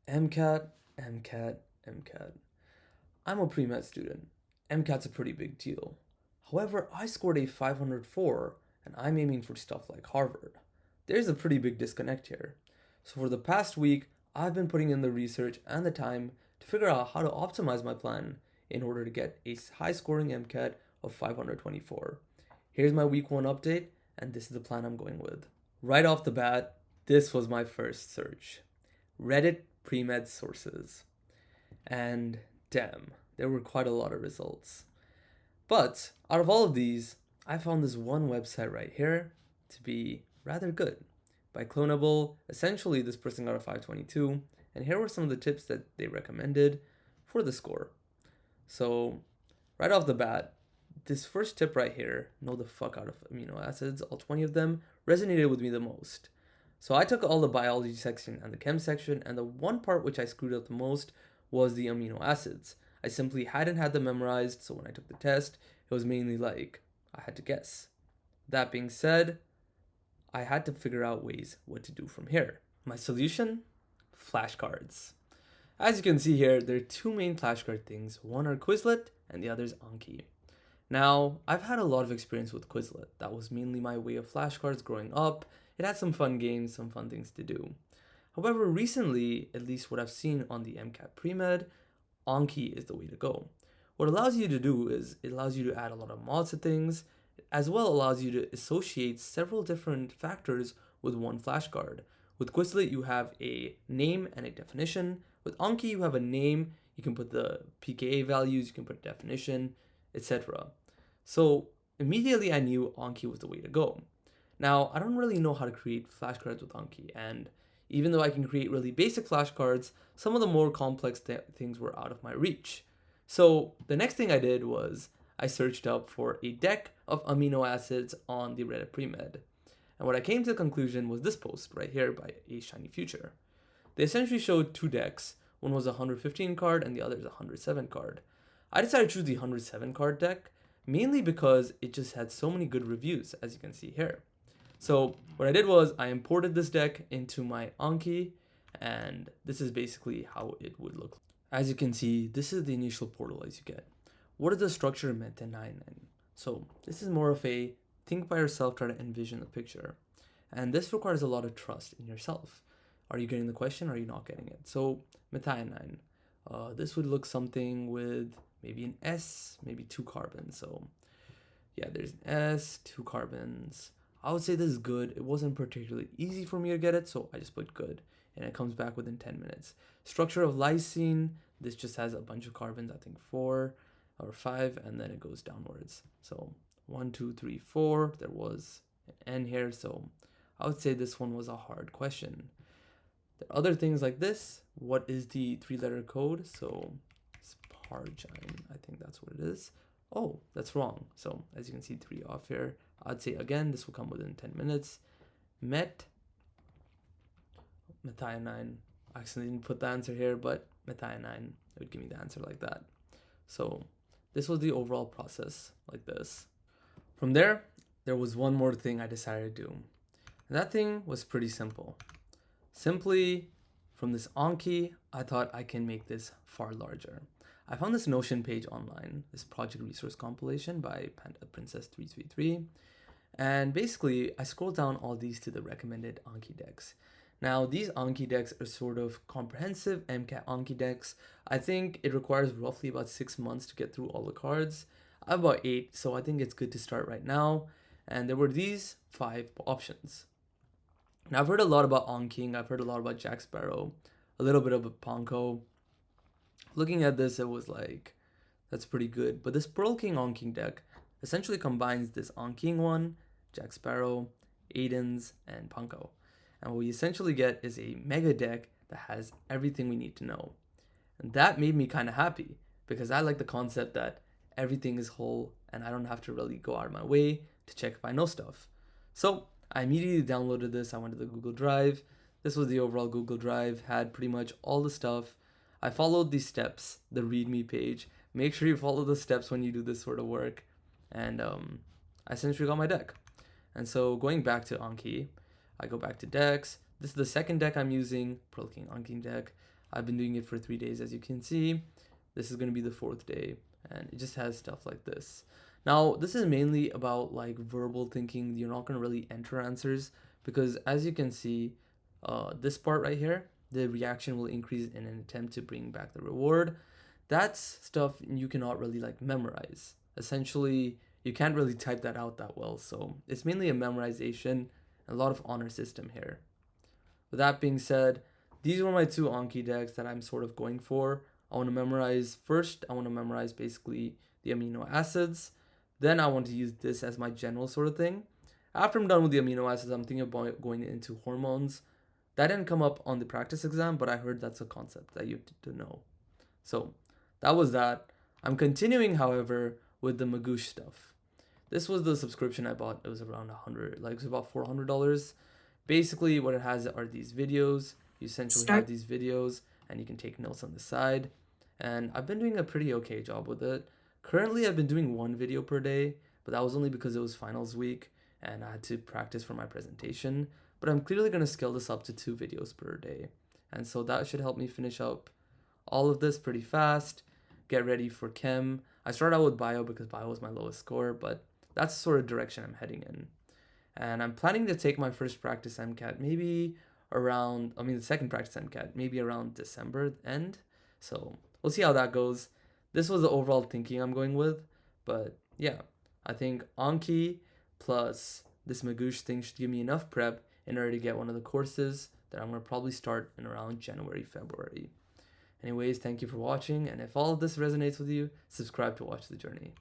MCAT, MCAT, MCAT. I'm a pre-med student. MCAT's a pretty big deal. However, I scored a 504 and I'm aiming for stuff like Harvard. There's a pretty big disconnect here. So for the past week, I've been putting in the research and the time to figure out how to optimize my plan in order to get a high scoring MCAT of 524. Here's my week 1 update, and this is the plan I'm going with. Right off the bat, this was my first search. Reddit pre-med sources. And damn, there were quite a lot of results. But out of all of these, I found this one website right here to be rather good. By Clonable, essentially this person got a 522, and here were some of the tips that they recommended for the score. So, right off the bat, this first tip right here, know the fuck out of amino acids, all 20 of them, resonated with me the most. So I took all the biology section and the chem section, and the one part which I screwed up the most was the amino acids. I simply hadn't had them memorized, so when I took the test, it was mainly like I had to guess. That being said, I had to figure out ways what to do from here. My solution? Flashcards. As you can see here, there are two main flashcard things. One are Quizlet and the other is Anki. Now, I've had a lot of experience with Quizlet. That was mainly my way of flashcards growing up. It had some fun games, some fun things to do. However, recently, at least what I've seen on the MCAT Premed, Anki is the way to go. What it allows you to do is it allows you to add a lot of mods to things, as well allows you to associate several different factors with one flashcard. With Quizlet, you have a name and a definition. With Anki, you have a name, you can put the pKa values, you can put a definition, etc. So immediately I knew Anki was the way to go. Now, I don't really know how to create flashcards with Anki, and even though I can create really basic flashcards, some of the more complex things were out of my reach. So the next thing I did was I searched up for a deck of amino acids on the Reddit Premed. And what I came to the conclusion was this post right here by A Shiny Future. They essentially showed two decks. One was a 115 card and the other is a 107 card. I decided to choose the 107 card deck mainly because it just had so many good reviews, as you can see here. So what I did was I imported this deck into my Anki, and this is basically how it would look. As you can see, this is the initial portal as you get. What is the structure meant to 9-9? So this is more of a think by yourself, try to envision the picture. And this requires a lot of trust in yourself. Are you getting the question? Or are you not getting it? So methionine, this would look something with maybe an S, maybe 2 carbons. So yeah, there's an S, 2 carbons. I would say this is good. It wasn't particularly easy for me to get it, so I just put good. And it comes back within 10 minutes. Structure of lysine, this just has a bunch of carbons, I think 4 or 5, and then it goes downwards. So 1, 2, 3, 4. There was an N here, so I would say this one was a hard question. There are other things like this. What is the 3-letter code? So spargine, I think that's what it is. Oh, that's wrong. So as you can see, 3 off here. I'd say again, this will come within 10 minutes. Methionine. I actually didn't put the answer here, but methionine, it would give me the answer like that. So this was the overall process like this. From there was one more thing I decided to do. And that thing was pretty simple. Simply, from this Anki, I thought I can make this far larger. I found this Notion page online, this project resource compilation by Panda Princess 333. And basically, I scrolled down all these to the recommended Anki decks. Now, these Anki decks are sort of comprehensive MCAT Anki decks. I think it requires roughly about 6 months to get through all the cards. I have about 8, so I think it's good to start right now. And there were these 5 options. Now, I've heard a lot about Anking, I've heard a lot about Jack Sparrow, a little bit about Ponko. Looking at this, it was like, that's pretty good. But this Pearl King Anking deck essentially combines this Anking one, Jack Sparrow, Aiden's, and Ponko. And what we essentially get is a mega deck that has everything we need to know. And that made me kind of happy because I like the concept that everything is whole and I don't have to really go out of my way to check if I know stuff. So I immediately downloaded this. I went to the Google Drive. This was the overall Google Drive, had pretty much all the stuff. I followed these steps, the README page. Make sure you follow the steps when you do this sort of work. And I essentially got my deck. And so going back to Anki, I go back to decks. This is the second deck I'm using, Pearl King Anki deck. I've been doing it for 3 days, as you can see. This is going to be the 4th day, and it just has stuff like this. Now, this is mainly about like verbal thinking. You're not going to really enter answers because, as you can see, this part right here, the reaction will increase in an attempt to bring back the reward. That's stuff you cannot really like memorize. Essentially, you can't really type that out that well. So it's mainly a memorization, a lot of honor system here. With that being said, these were my 2 ANKI decks that I'm sort of going for. I want to memorize first, I want to memorize basically the amino acids. Then I want to use this as my general sort of thing. After I'm done with the amino acids, I'm thinking about going into hormones. That didn't come up on the practice exam, but I heard that's a concept that you have to know. So that was that. I'm continuing, however, with the Magoosh stuff. This was the subscription I bought. It was around it was about $400. Basically, what it has are these videos. You essentially have these videos, and you can take notes on the side. And I've been doing a pretty okay job with it. Currently, I've been doing 1 video per day, but that was only because it was finals week, and I had to practice for my presentation. But I'm clearly going to scale this up to 2 videos per day. And so that should help me finish up all of this pretty fast, get ready for chem. I started out with bio because bio was my lowest score, but that's the sort of direction I'm heading in. And I'm planning to take my first practice MCAT maybe around, the second practice MCAT, maybe around December end. So we'll see how that goes. This was the overall thinking I'm going with. But yeah, I think ANKI plus this Magoosh thing should give me enough prep in order to get one of the courses that I'm going to probably start in around January, February. Anyways, thank you for watching, and if all of this resonates with you, subscribe to watch the journey.